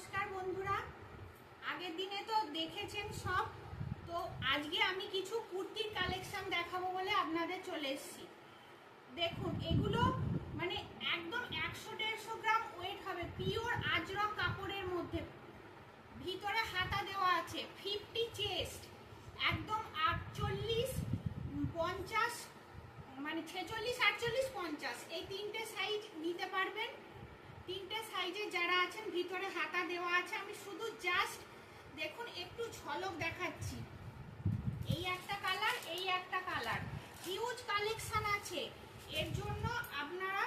নমস্কার বন্ধুরা, আগের দিনে তো দেখেছেন সব। তো আজকে আমি কিছু কুর্তির কালেকশন দেখাবো বলে আপনাদের চলে এসেছি। দেখুন, এগুলো মানে একদম 100-150 গ্রাম ওয়েট হবে, পিওর আজরক কাপড়ের মধ্যে। ভিতরে হাতা দেওয়া আছে, 50 চেস্ট, একদম 48, 50 মানে 46, 48, 50 এই তিনটে সাইজ নিতে পারবেন। তিনটে সাইজে যারা আছেন ভিতরে হাতা দেওয়া আছে। আমি শুধু জাস্ট দেখুন একটু ঝলক দেখাচ্ছি। এই একটা কালার, এই একটা কালার, হিউজ কালেকশন আছে। এর জন্য আপনারা